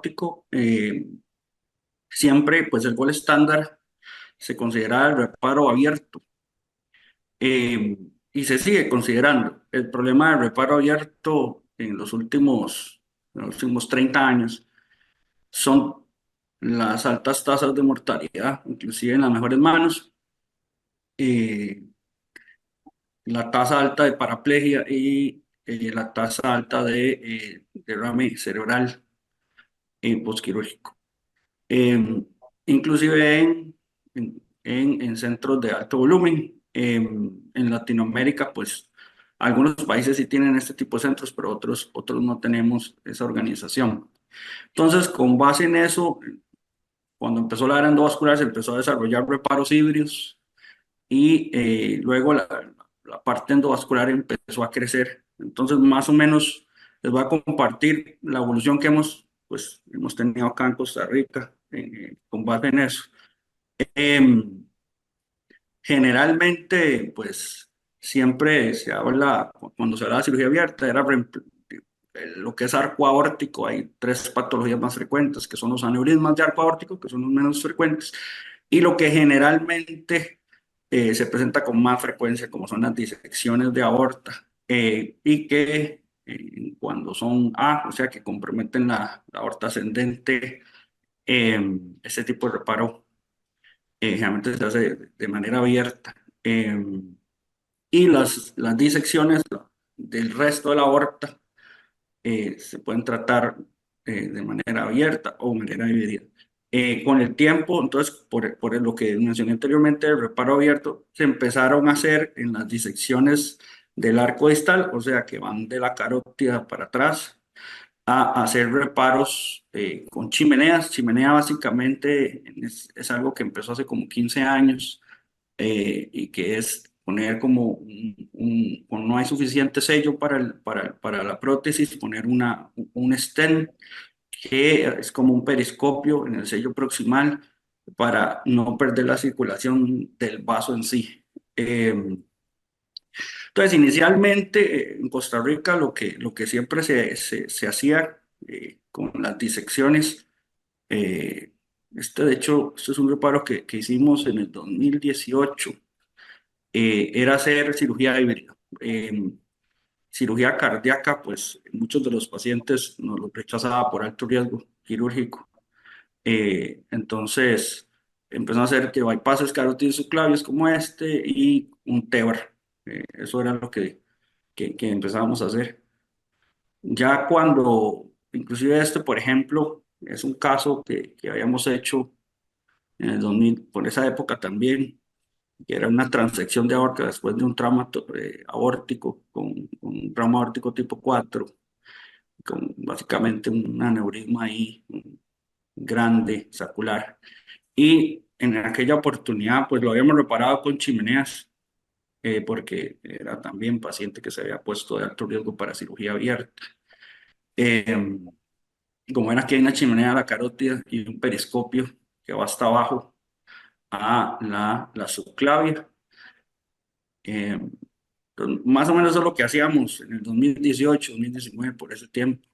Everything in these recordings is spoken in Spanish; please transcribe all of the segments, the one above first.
aórtico, siempre, pues el gol estándar se considera el reparo abierto, y se sigue considerando. El problema del reparo abierto en los últimos 30 años son las altas tasas de mortalidad, inclusive en las mejores manos, eh, la tasa alta de paraplegia y la tasa alta de derrame cerebral postquirúrgico. Eh, Inclusive en centros de alto volumen. En Latinoamérica, pues algunos países sí tienen este tipo de centros, pero otros no tenemos esa organización. Entonces, con base en eso, cuando empezó la era endovascular, se empezó a desarrollar reparos híbridos y luego la parte endovascular empezó a crecer. Entonces, más o menos, les voy a compartir la evolución que hemos tenido acá en Costa Rica con base en eso. Em, Generalmente, pues siempre se habla, cuando se habla de cirugía abierta, lo que es arco aórtico. Hay tres patologías más frecuentes, que son los aneurismas de arco aórtico, que son los menos frecuentes, y lo que generalmente se presenta con más frecuencia, como son las disecciones de aorta, y que cuando son A, o sea, que comprometen la aorta ascendente, ese tipo de reparo generalmente se hace de manera abierta. Y las disecciones del resto de la aorta se pueden tratar de manera abierta o de manera dividida. Con el tiempo, entonces, por lo que mencioné anteriormente, el reparo abierto se empezaron a hacer en las disecciones del arco distal, o sea, que van de la carótida para atrás, a hacer reparos con chimeneas. Chimenea básicamente es algo que empezó hace como 15 años, y que es poner como cuando no hay suficiente sello para la prótesis, poner un stent que es como un periscopio en el sello proximal para no perder la circulación del vaso en sí. Entonces, inicialmente en Costa Rica lo que siempre se hacía con las disecciones, eh, de hecho, este es un reparo que hicimos en el 2018, era hacer cirugía híbrida. Cirugía cardíaca, pues muchos de los pacientes nos lo rechazaba por alto riesgo quirúrgico. Entonces, empezamos a hacer que bypasses carótidos subclavios como este y un TEBR. Eso era lo que empezábamos a hacer. Ya cuando, inclusive por ejemplo, es un caso que habíamos hecho en el 2000, por esa época también, que era una transección de aorta después de un trauma aórtico, con un trauma aórtico tipo 4, con básicamente un aneurisma ahí grande, sacular. Y en aquella oportunidad, pues lo habíamos reparado con chimeneas, porque era también paciente que se había puesto de alto riesgo para cirugía abierta. Eh, Como era que hay una chimenea a la carótida y un periscopio que va hasta abajo a la subclavia. Eh, Más o menos eso es lo que hacíamos en el 2018, 2019, por ese tiempo.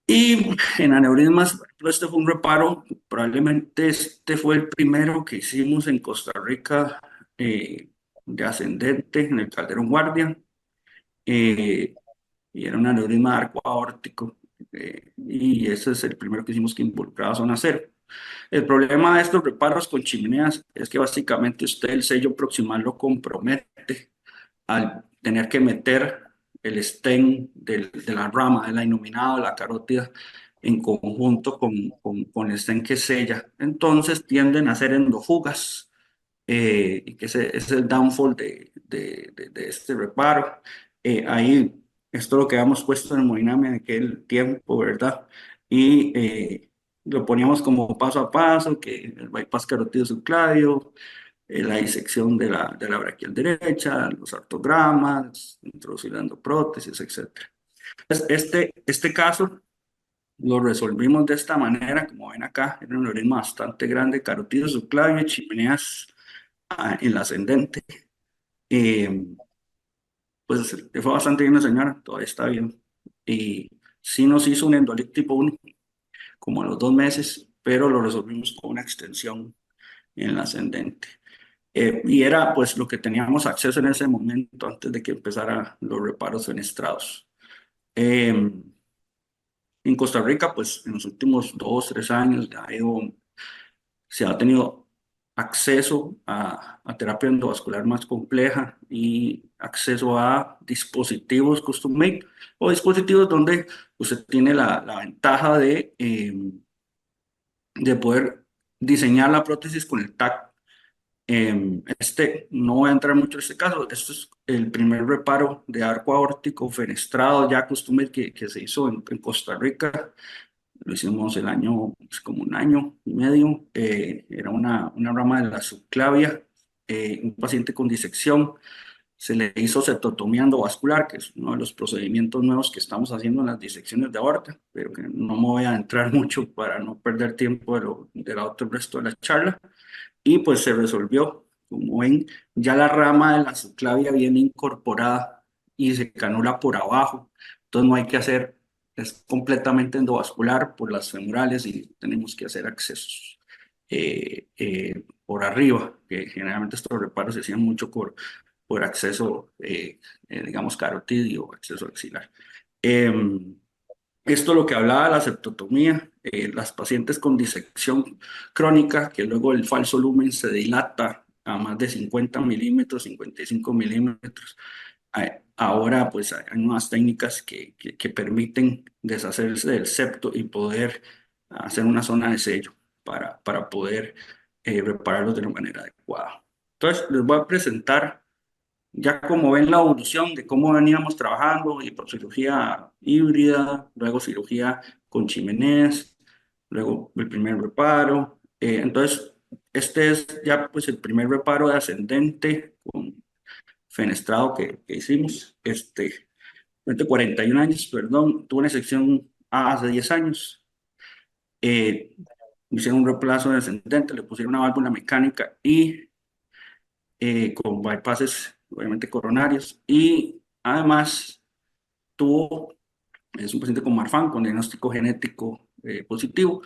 Y en aneurismas, por ejemplo, este fue un reparo, probablemente este fue el primero que hicimos en Costa Rica, de ascendente en el Calderón Guardia, eh, y era un aneurisma de arco aórtico, y ese es el primero que hicimos que involucraba zona cero. El problema de estos reparos con chimeneas es que básicamente usted el sello proximal lo compromete al tener que meter el stent de la rama, de la innominada, de la carótida, en conjunto con el stent que sella. Entonces tienden a hacer endofugas, y que ese es el downfall de este reparo. Ahí, esto lo que habíamos puesto en hemodinamia en aquel tiempo, ¿verdad? Y lo poníamos como paso a paso, que el bypass carotido subclavio, la disección de la braquial derecha, los artogramas, introducir la endoprótesis, etc. Pues este caso lo resolvimos de esta manera, como ven acá, era un aneurisma bastante grande, carotido subclavio, chimeneas en la ascendente. Eh, pues le fue bastante bien la señora, todavía está bien. Y Sí nos hizo un endolito tipo 1 como a los 2 meses, pero lo resolvimos con una extensión en la ascendente. Y era pues lo que teníamos acceso en ese momento antes de que empezara los reparos fenestrados. Eh, en Costa Rica, pues en los últimos 2, 3 años se ha tenido acceso a terapia endovascular más compleja y acceso a dispositivos custom made o dispositivos donde usted tiene la ventaja de poder diseñar la prótesis con el TAC. No voy a entrar mucho en este caso, este es el primer reparo de arco aórtico fenestrado ya custom made que se hizo en Costa Rica. Lo hicimos el año, pues, como un año y medio. Era una rama de la subclavia, un paciente con disección. Se le hizo cetotomía endovascular, que es uno de los procedimientos nuevos que estamos haciendo en las disecciones de aorta, pero que no me voy a entrar mucho para no perder tiempo del otro resto de la charla. Y pues se resolvió. Como ven, ya la rama de la subclavia viene incorporada y se canula por abajo. Entonces no hay que hacer, es completamente endovascular por las femorales y tenemos que hacer accesos por arriba, que generalmente estos reparos se hacían mucho por acceso, digamos, carotidio o acceso axilar. Em, Esto lo que hablaba de la septotomía, las pacientes con disección crónica, que luego el falso lumen se dilata a más de 50 milímetros, 55 milímetros. Ahora pues hay nuevas técnicas que permiten deshacerse del septo y poder hacer una zona de sello para poder repararlos de una manera adecuada. Entonces les voy a presentar ya como ven la evolución de cómo veníamos trabajando, y por cirugía híbrida, luego cirugía con chimeneas, luego el primer reparo. Entonces, este es ya pues el primer reparo de ascendente con fenestrado que hicimos. Durante 41 años, perdón, tuve una sección hace 10 años. Eh, Hicieron un reemplazo de ascendente, le pusieron una válvula mecánica y con bypasses, obviamente coronarios, y además es un paciente con Marfan, con diagnóstico genético positivo.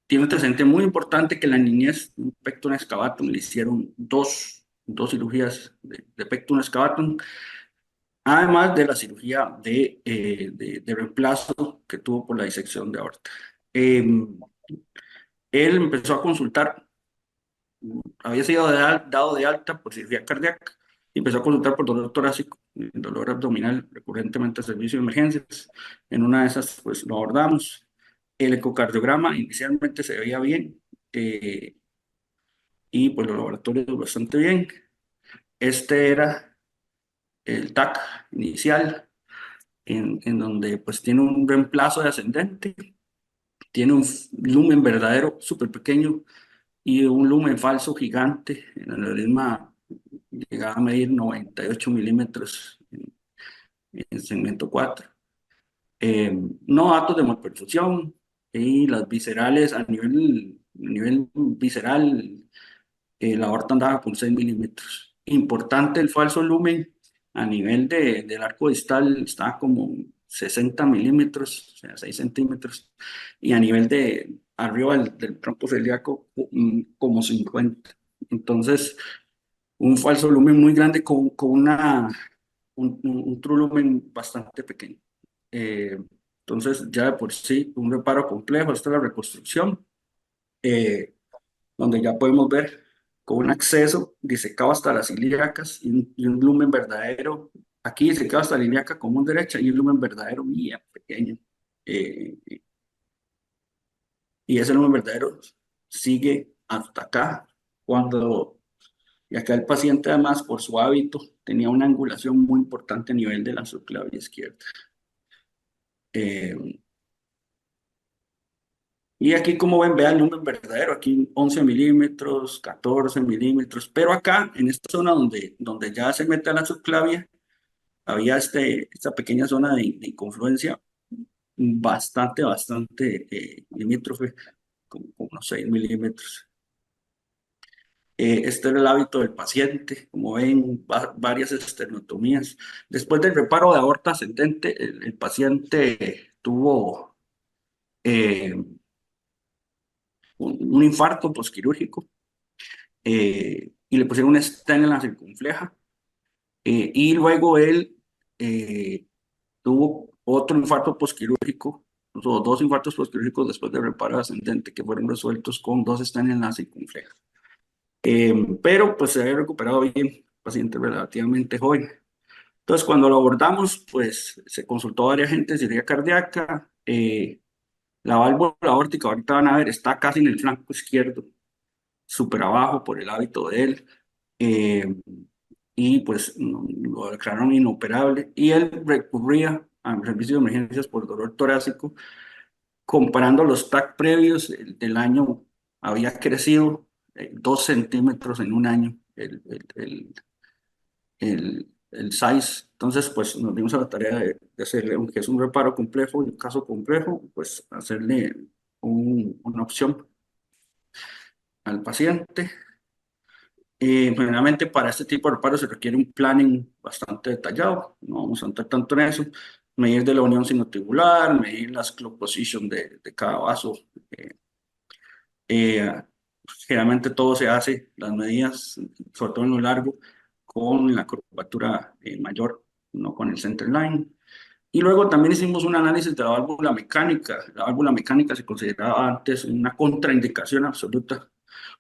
Tiene un antecedente muy importante que en la niñez, un pectorum excavatum, le hicieron dos cirugías de pectorum excavatum, además de la cirugía de reemplazo que tuvo por la disección de aorta. Eh, Él empezó a consultar, había sido dado de alta por cirugía cardíaca y empezó a consultar por dolor torácico, dolor abdominal recurrentemente al servicio de emergencias. En una de esas, pues lo abordamos. El ecocardiograma inicialmente se veía bien eh, y pues los laboratorios bastante bien. Este era el TAC inicial, en donde pues tiene un reemplazo de ascendente, tiene un lumen verdadero súper pequeño y un lumen falso gigante. En el aneurisma llegaba a medir 98 milímetros en segmento 4. No datos de malperfusión y las viscerales a nivel visceral, la aorta andaba con 6 milímetros. Importante el falso lumen a nivel del arco distal estaba como 60 milímetros, o sea, 6 centímetros, y a nivel de arriba del trompo celíaco como 50. Entonces, un falso lumen muy grande con un true lumen bastante pequeño. Eh, entonces, ya de por sí, un reparo complejo. Esta es la reconstrucción, eh, donde ya podemos ver con un acceso disecado hasta las ilíacas y un lumen verdadero. Aquí disecado hasta la ilíaca común derecha y un lumen verdadero bien pequeño. Eh, y ese lumen verdadero sigue hasta acá. Cuando, y acá el paciente, además, por su hábito, tenía una angulación muy importante a nivel de la subclavia izquierda. Eh, Y aquí, como ven, vean el lumen verdadero, aquí 11 milímetros, 14 milímetros, pero acá, en esta zona donde ya se mete la subclavia, había esta pequeña zona de confluencia bastante limítrofe, como unos 6 milímetros. Este era el hábito del paciente, como ven, varias esternotomías. Después del reparo de aorta ascendente, el paciente tuvo eh, un infarto postquirúrgico y le pusieron un stent en la circunfleja. Y luego él tuvo otro infarto postquirúrgico, o dos infartos postquirúrgicos después de reparo ascendente que fueron resueltos con dos stents en la circunfleja. Pero pues se había recuperado bien, paciente relativamente joven. Entonces, cuando lo abordamos, pues se consultó a varias gente de cirugía cardíaca. La válvula aórtica, ahorita van a ver, está casi en el flanco izquierdo, súper abajo por el hábito de él. eh, y pues lo declararon inoperable. Y él recurría al servicio de emergencias por dolor torácico. Comparando los TAC previos, el del año había crecido 2 centímetros en un año el size. Entonces, pues nos dimos a la tarea de hacerle, aunque es un reparo complejo y un caso complejo, pues hacerle una opción al paciente. Generalmente para este tipo de reparos se requiere un planning bastante detallado, no vamos a entrar tanto en eso, medir de la unión sinotubular, medir las clot position de cada vaso. eh, eh, Generalmente todo se hace, las medidas, sobre todo en lo largo, con la curvatura mayor, no con el center line. Y luego también hicimos un análisis de la válvula mecánica. La válvula mecánica se consideraba antes una contraindicación absoluta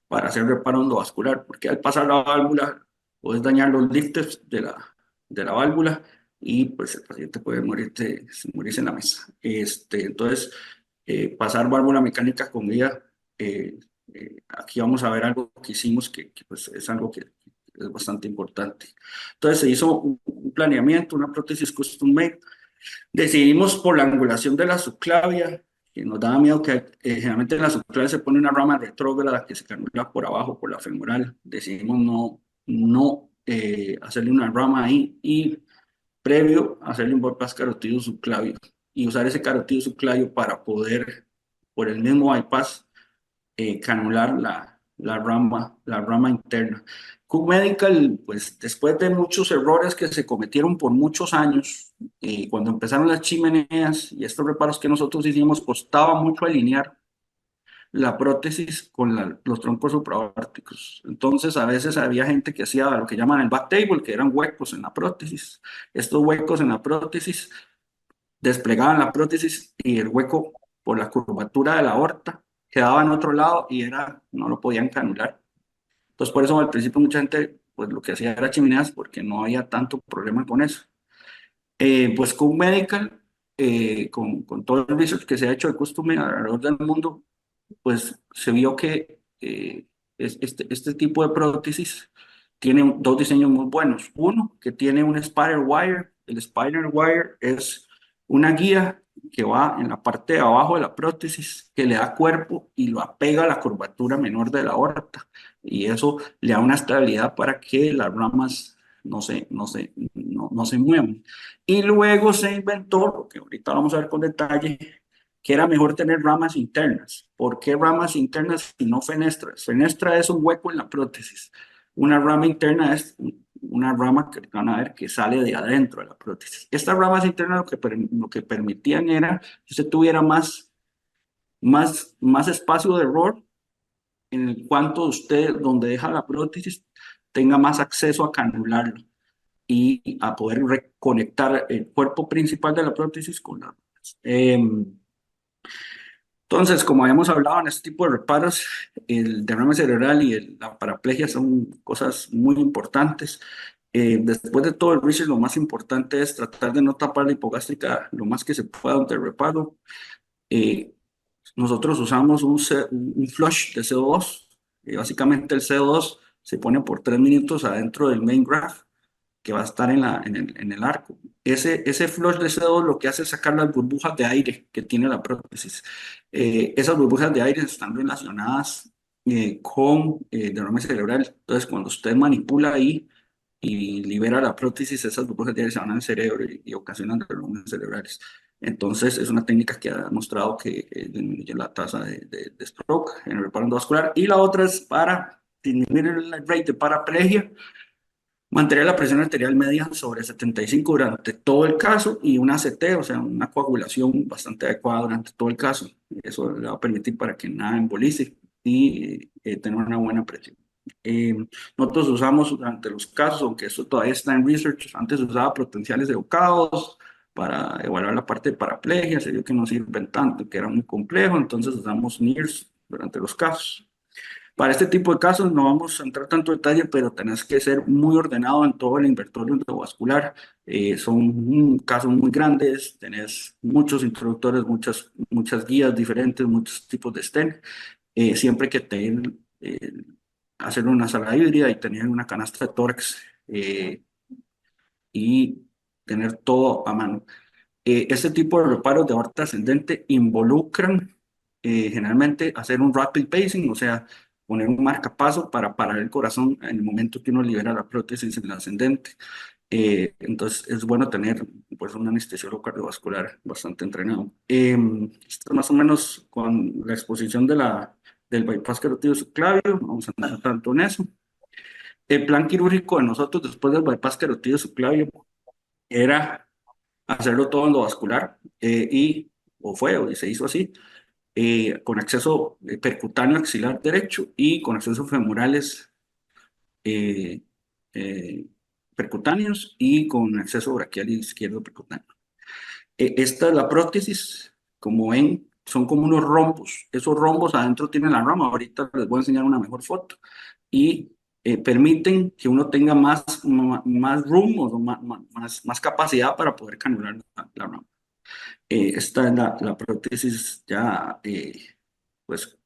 para hacer reparo endovascular, porque al pasar la válvula puedes dañar los lifters de la válvula y pues el paciente puede morirse en la mesa. Entonces, pasar válvula mecánica con guía, aquí vamos a ver algo que hicimos que, pues, es algo que es bastante importante. Entonces se hizo un planeamiento, una prótesis custom made. Decidimos por la angulación de la subclavia, que nos daba miedo que generalmente en la subclavia se pone una rama retrógrada que se canula por abajo, por la femoral. Decidimos no hacerle una rama ahí y previo hacerle un bypass carotido subclavio y usar ese carotido subclavio para poder, por el mismo bypass, canular la rama interna. Cook Medical, pues después de muchos errores que se cometieron por muchos años, cuando empezaron las chimeneas y estos reparos que nosotros hicimos, costaba mucho alinear la prótesis con los troncos supraórticos. Entonces, a veces había gente que hacía lo que llaman el back table, que eran huecos en la prótesis. Estos huecos en la prótesis desplegaban la prótesis y el hueco por la curvatura de la aorta quedaba en otro lado y no lo podían canular. Entonces, por eso al principio mucha gente pues lo que hacía era chimeneas porque no había tanto problema con eso. Pues con Medical, con todo el research que se ha hecho de custom alrededor del mundo, pues se vio que este tipo de prótesis tiene dos diseños muy buenos. Uno, que tiene un spider wire. El spider wire es una guía que va en la parte de abajo de la prótesis, que le da cuerpo y lo apega a la curvatura menor de la aorta. Y eso le da una estabilidad para que las ramas no se muevan. Y luego se inventó, lo que ahorita vamos a ver con detalle, que era mejor tener ramas internas. ¿Por qué ramas internas y no fenestras? Fenestra es un hueco en la prótesis. Una rama interna es una rama que van a ver que sale de adentro de la prótesis. Estas ramas internas lo que permitían era que usted tuviera más espacio de error en el cuanto usted, donde deja la prótesis, tenga más acceso a canularlo y a poder reconectar el cuerpo principal de la prótesis con la. Entonces, como habíamos hablado en este tipo de reparos, el derrame cerebral y la paraplegia son cosas muy importantes. Después de todo el research, lo más importante es tratar de no tapar la hipogástrica lo más que se pueda durante el reparo. Eh, Nosotros usamos un flush de CO2. Básicamente el CO2 se pone por 3 minutos adentro del main graft que va a estar en el arco. Ese flush de CO2 lo que hace es sacar las burbujas de aire que tiene la prótesis. Esas burbujas de aire están relacionadas con derrame cerebral. Entonces, cuando usted manipula ahí y libera la prótesis, esas burbujas de aire se van al cerebro y ocasionan derrames cerebrales. Entonces, es una técnica que ha demostrado que disminuye la tasa de stroke en el reparo endovascular. Y la otra es para disminuir el rate de paraplegia. Mantener la presión arterial media sobre 75 durante todo el caso y una CT, o sea, una coagulación bastante adecuada durante todo el caso. Eso le va a permitir para que nada embolice y tener una buena presión. Eh, Nosotros usamos durante los casos, aunque eso todavía está en research, antes usaba potenciales evocados para evaluar la parte de paraplegia, se vio que no sirven tanto, que era muy complejo, entonces usamos NIRS durante los casos. Para este tipo de casos no vamos a entrar tanto en detalle, pero tenés que ser muy ordenado en todo el invertorio endovascular. Son casos muy grandes, tenés muchos introductores, muchas guías diferentes, muchos tipos de stent. Siempre que hacer una sala híbrida y tener una canasta de tórax y tener todo a mano. Este tipo de reparos de aorta ascendente involucran generalmente hacer un rapid pacing, o sea, poner un marcapaso para parar el corazón en el momento que uno libera la prótesis en el ascendente. Entonces es bueno tener pues, un anestesiólogo cardiovascular bastante entrenado. Esto más o menos con la exposición del bypass carotido subclavio, vamos a andar tanto en eso. El plan quirúrgico de nosotros después del bypass carotido subclavio era hacerlo todo endovascular o se hizo así, con acceso percutáneo axilar derecho y con acceso femorales eh, eh, percutáneos y con acceso braquial izquierdo percutáneo. Esta es la prótesis, como ven, son como unos rombos. Esos rombos adentro tienen la rama. Ahorita les voy a enseñar una mejor foto. Y permiten que uno tenga más room o más capacidad para poder canular la rama. Esta es la prótesis ya, pues,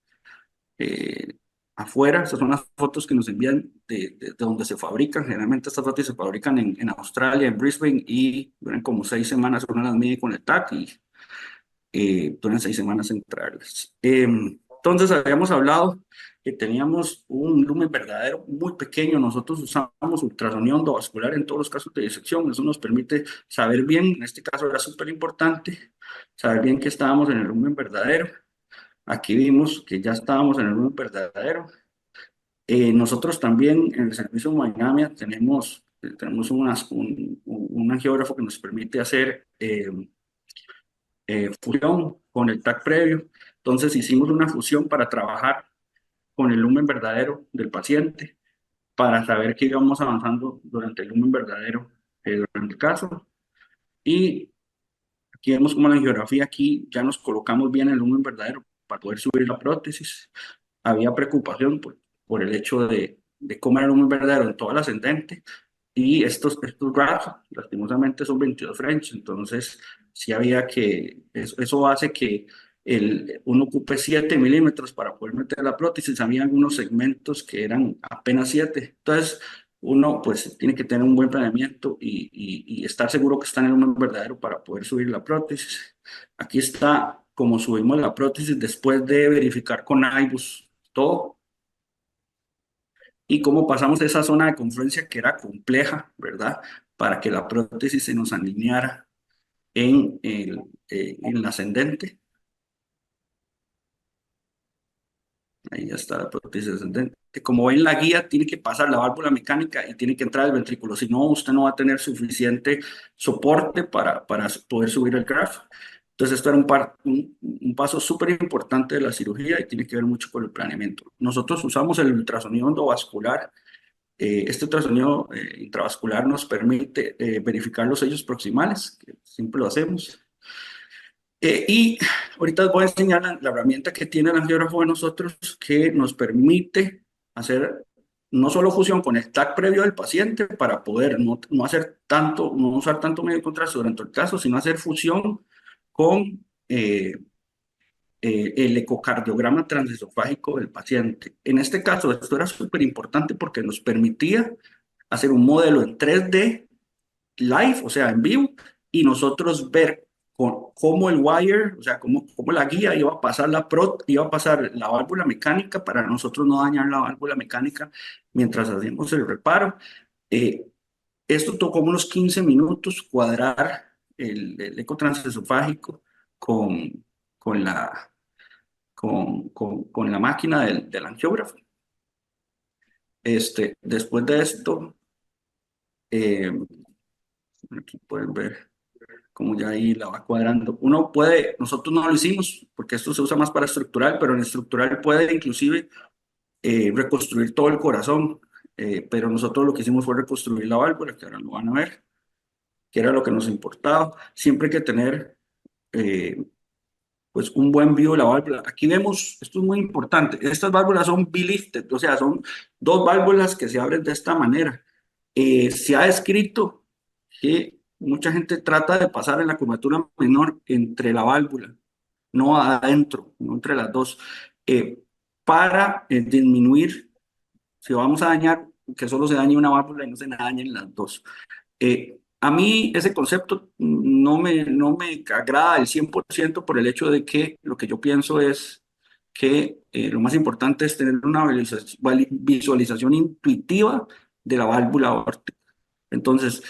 eh, afuera. Estas son las fotos que nos envían de donde se fabrican. Generalmente estas prótesis se fabrican en Australia, en Brisbane, y duran como 6 semanas. Uno las mide con el TAC y duran 6 semanas en traerlas. Entonces, habíamos hablado que teníamos un lumen verdadero muy pequeño. Nosotros usamos ultrasonido endovascular en todos los casos de disección. Eso nos permite saber bien, en este caso era súper importante, saber bien que estábamos en el lumen verdadero. Aquí vimos que ya estábamos en el lumen verdadero. Nosotros también en el servicio Magnamia tenemos un angiógrafo que nos permite hacer fusión con el TAC previo. Entonces hicimos una fusión para trabajar con el lumen verdadero del paciente, para saber que íbamos avanzando durante el lumen verdadero durante el caso. Y aquí vemos como la angiografía, aquí ya nos colocamos bien el lumen verdadero para poder subir la prótesis. Había preocupación por el hecho de cómo era el lumen verdadero en toda la ascendente. Y estos graphs, lastimosamente, son 22 French, entonces sí había eso hace que uno ocupe 7 milímetros para poder meter la prótesis. Había algunos segmentos que eran apenas 7. Entonces, uno pues tiene que tener un buen planeamiento y estar seguro que está en el número verdadero para poder subir la prótesis. Aquí está como subimos la prótesis después de verificar con IBUS todo y cómo pasamos esa zona de confluencia que era compleja, ¿verdad? Para que la prótesis se nos alineara en el ascendente. Ahí ya está la prótesis ascendente. Como ven, la guía tiene que pasar la válvula mecánica y tiene que entrar el ventrículo. Si no, usted no va a tener suficiente soporte para poder subir el graph. Entonces, esto era un paso súper importante de la cirugía y tiene que ver mucho con el planeamiento. Nosotros usamos el ultrasonido endovascular. Este ultrasonido intravascular nos permite verificar los sellos proximales, que siempre lo hacemos. Y ahorita os voy a enseñar la herramienta que tiene el angiógrafo de nosotros que nos permite hacer no solo fusión con el TAC previo del paciente para poder no hacer tanto, no usar tanto medio contraste durante el caso, sino hacer fusión con el ecocardiograma transesofágico del paciente. En este caso, esto era súper importante porque nos permitía hacer un modelo en 3D live, o sea, en vivo, y nosotros ver cómo el wire, o sea, cómo la guía iba a pasar la válvula mecánica para nosotros no dañar la válvula mecánica mientras hacíamos el reparo. Eh, Esto tocó unos 15 minutos cuadrar el eco transesofágico con, con con la máquina del angiógrafo. Después de esto, Eh, Aquí pueden ver cómo ya ahí la va cuadrando. Uno puede, nosotros no lo hicimos porque esto se usa más para estructural, pero en estructural puede inclusive reconstruir todo el corazón. Pero nosotros lo que hicimos fue reconstruir la válvula, que ahora lo van a ver, que era lo que nos importaba. Siempre hay que tener eh, pues un buen view de la válvula. Aquí vemos, esto es muy importante, estas válvulas son bilifted, o sea, son dos válvulas que se abren de esta manera. Se ha descrito que mucha gente trata de pasar en la curvatura menor entre la válvula, no adentro, no entre las dos, eh, para disminuir, si vamos a dañar, que solo se dañe una válvula y no se dañen las dos. A mí ese concepto no me agrada al 100% por el hecho de que lo que yo pienso es que lo más importante es tener una visualización intuitiva de la válvula aórtica. Entonces,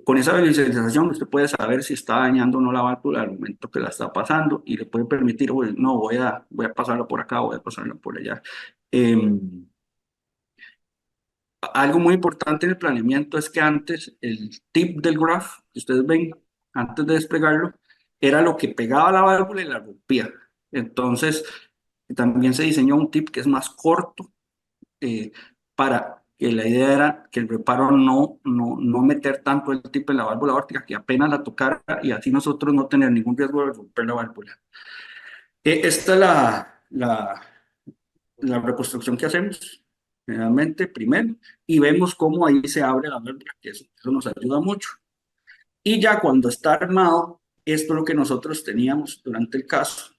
con esa visualización usted puede saber si está dañando o no la válvula al momento que la está pasando y le puede permitir, "Oye, no, voy a pasarla por acá, voy a pasarla por allá". Em, Algo muy importante en el planeamiento es que antes el tip del graph que ustedes ven, antes de desplegarlo, era lo que pegaba la válvula y la rompía. Entonces, también se diseñó un tip que es más corto, eh, para que la idea era que el reparo no meter tanto el tip en la válvula aórtica, que apenas la tocara y así nosotros no tener ningún riesgo de romper la válvula. Esta es la reconstrucción que hacemos generalmente primero y vemos cómo ahí se abre la válvula, que eso nos ayuda mucho. Y ya cuando está armado, esto es lo que nosotros teníamos durante el caso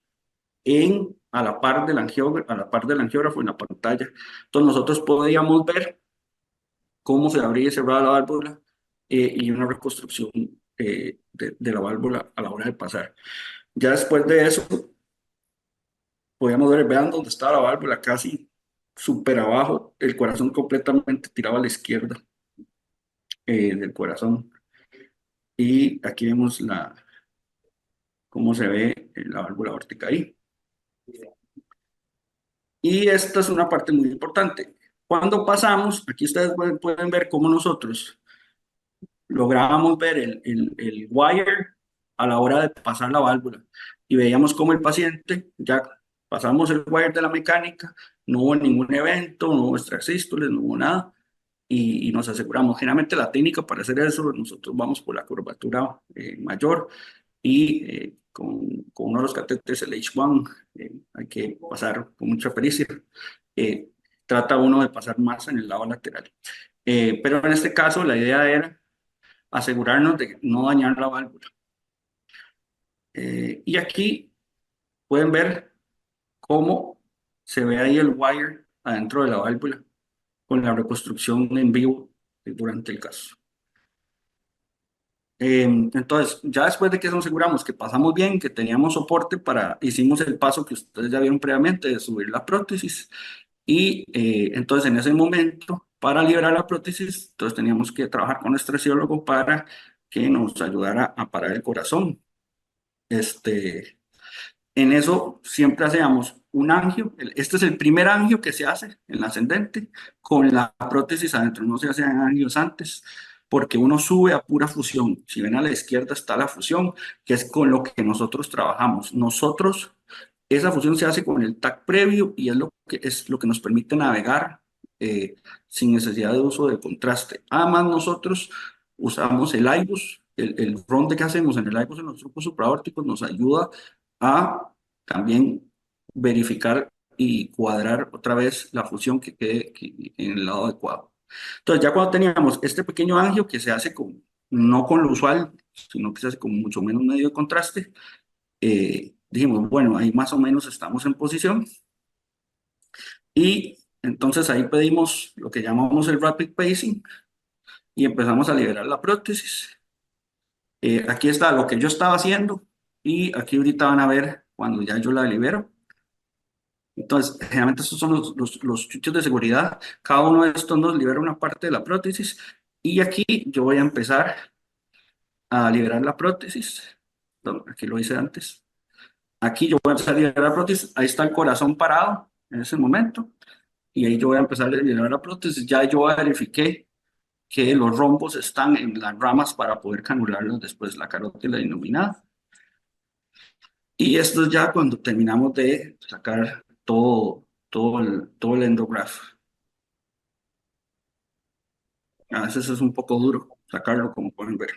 a la par del angiógrafo en la pantalla. Entonces nosotros podíamos ver cómo se abría y cerraba la válvula, y una reconstrucción de la válvula a la hora de pasar. Ya después de eso, podíamos ver, vean dónde estaba la válvula, casi súper abajo, el corazón completamente tirado a la izquierda del corazón. Y aquí vemos cómo se ve la válvula aórtica ahí. Y esta es una parte muy importante. Cuando pasamos, aquí ustedes pueden ver cómo nosotros lográbamos ver el wire a la hora de pasar la válvula. Y veíamos cómo el paciente, ya pasamos el wire de la mecánica, no hubo ningún evento, no hubo extrasístoles, no hubo nada. Y nos aseguramos. Generalmente la técnica para hacer eso, nosotros vamos por la curvatura mayor y con uno de los catéteres, el H1, hay que pasar con mucha pericia. Eh, Trata uno de pasar más en el lado lateral. Pero en este caso la idea era asegurarnos de no dañar la válvula. Y aquí pueden ver cómo se ve ahí el wire adentro de la válvula con la reconstrucción en vivo durante el caso. Entonces, ya después de que nos aseguramos que pasamos bien, que teníamos soporte hicimos el paso que ustedes ya vieron previamente de subir la prótesis y entonces en ese momento, para liberar la prótesis, entonces teníamos que trabajar con nuestro anestesiólogo para que nos ayudara a parar el corazón. En eso siempre hacíamos un angio. Este es el primer angio que se hace en la ascendente con la prótesis adentro. No se hacían angios antes porque uno sube a pura fusión. Si ven a la izquierda está la fusión, que es con lo que nosotros trabajamos. Esa fusión se hace con el TAC previo y es lo que nos permite navegar eh, sin necesidad de uso de contraste. Además, nosotros usamos el IBUS, el ronde que hacemos en el IBUS en los grupos supraórticos nos ayuda a también verificar y cuadrar otra vez la fusión que quede en el lado adecuado. Entonces, ya cuando teníamos este pequeño angio que se hace no con lo usual, sino que se hace con mucho menos medio de contraste, dijimos, bueno, ahí más o menos estamos en posición. Y entonces ahí pedimos lo que llamamos el rapid pacing y empezamos a liberar la prótesis. Aquí está lo que yo estaba haciendo y aquí ahorita van a ver cuando ya yo la libero. Entonces, generalmente estos son los chuchos de seguridad. Cada uno de estos nos libera una parte de la prótesis y aquí yo voy a empezar a liberar la prótesis. Aquí lo hice antes. Aquí yo voy a empezar a liberar la prótesis. Ahí está el corazón parado en ese momento y ahí yo voy a empezar a liberar la prótesis. Ya yo verifiqué que los rombos están en las ramas para poder canularlos después, la carótida y la innominada. Y esto es ya cuando terminamos de sacar todo el endograph. A veces es un poco duro sacarlo, como pueden ver.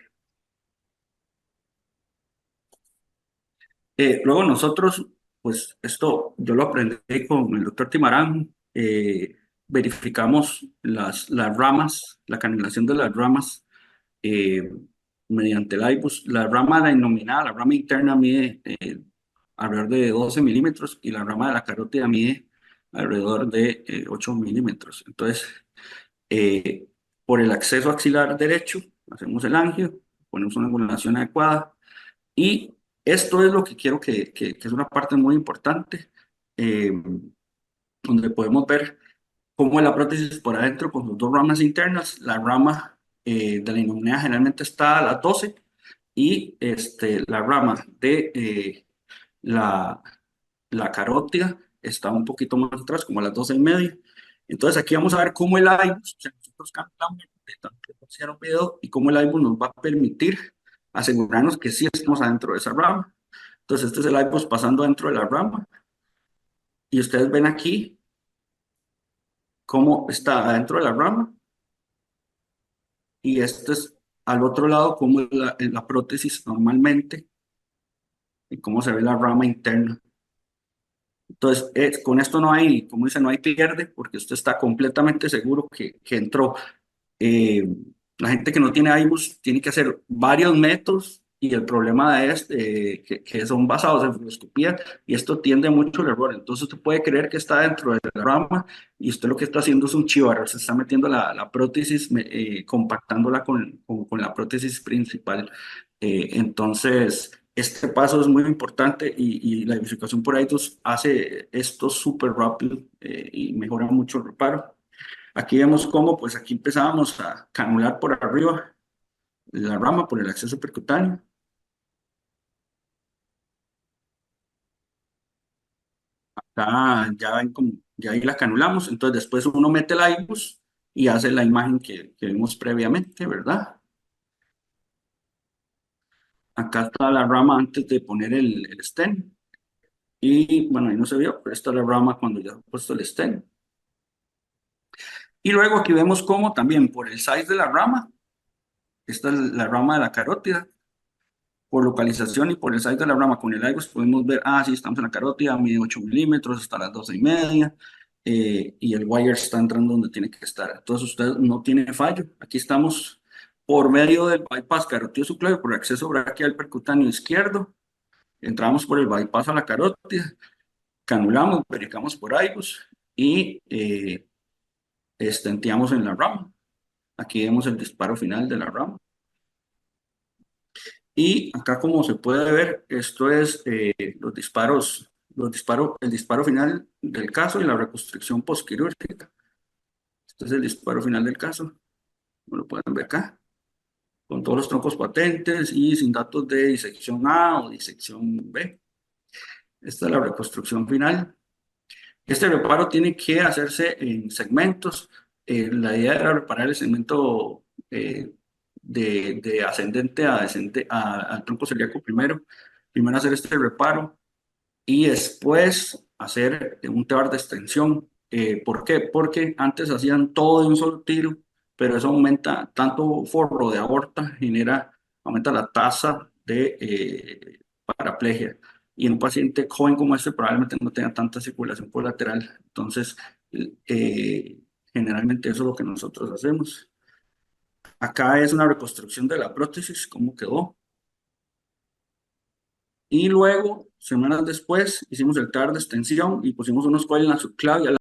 Luego nosotros, pues esto yo lo aprendí con el doctor Timarán, verificamos las ramas, la canalización de las ramas eh, mediante el IBUS. La rama de la innominada, la rama interna mide alrededor de 12 milímetros y la rama de la carótida mide alrededor de 8 milímetros. Entonces, eh, por el acceso axilar derecho, hacemos el angio, ponemos una angulación adecuada y esto es lo que quiero que es una parte muy importante, eh, donde podemos ver cómo es la prótesis por adentro con sus dos ramas internas. La rama de la innominada generalmente está a las 12 y la rama de la, la carótida está un poquito más atrás, como a las 12:30. Entonces aquí vamos a ver cómo el IBUS, o sea, nosotros cambiamos de tanto un video y cómo el IBUS nos va a permitir asegurarnos que sí estamos adentro de esa rama. Entonces este es el IBUS pasando dentro de la rama y ustedes ven aquí cómo está adentro de la rama y este es al otro lado cómo es la prótesis normalmente y cómo se ve la rama interna. Entonces, con esto no hay, como dice, no hay pierde, porque usted está completamente seguro que entró. Eh, la gente que no tiene iBus tiene que hacer varios métodos y el problema es que son basados en fluoroscopía y esto tiende mucho al error. Entonces, usted puede creer que está dentro de la rama y usted lo que está haciendo es un chivarro, se está metiendo la prótesis, compactándola con la prótesis principal. Entonces, este paso es muy importante y la identificación por iTunes hace esto súper rápido y mejora mucho el reparo. Aquí vemos cómo, pues aquí empezábamos a canular por arriba la rama por el acceso percutáneo. Ya ven como, ya ahí la canulamos. Entonces después uno mete el IBUS y hace la imagen que vimos previamente, ¿verdad? Acá está la rama antes de poner el stent. Y bueno, ahí no se vio, pero esta es la rama cuando ya he puesto el stent. Y luego aquí vemos cómo también por el size de la rama, esta es la rama de la carótida, por localización y por el size de la rama con el IGOS podemos ver, sí, estamos en la carótida, mide 8 milímetros hasta las 12:30, y el wire está entrando donde tiene que estar. Entonces usted no tiene fallo. Aquí estamos por medio del bypass carótido subclavio por acceso braquial percutáneo izquierdo. Entramos por el bypass a la carótida, canulamos, verificamos por IGOS y estenteamos en la rama. Aquí vemos el disparo final de la rama. Y acá como se puede ver, esto es el disparo final del caso y la reconstrucción postquirúrgica. Este es el disparo final del caso, como lo pueden ver acá, con todos los troncos patentes y sin datos de disección A o disección B. Esta es la reconstrucción final. Este reparo tiene que hacerse en segmentos. La idea era reparar el segmento de ascendente a descendente al tronco celíaco primero. Primero hacer este reparo y después hacer un tebar de extensión. ¿Por qué? Porque antes hacían todo de un solo tiro, pero eso aumenta tanto forro de aorta, aumenta la tasa de paraplegia. Y en un paciente joven como este probablemente no tenga tanta circulación colateral. Entonces, eh, generalmente eso es lo que nosotros hacemos. Acá es una reconstrucción de la prótesis, cómo quedó. Y luego, semanas después, hicimos el TAR de extensión y pusimos unos coils en la subclavia.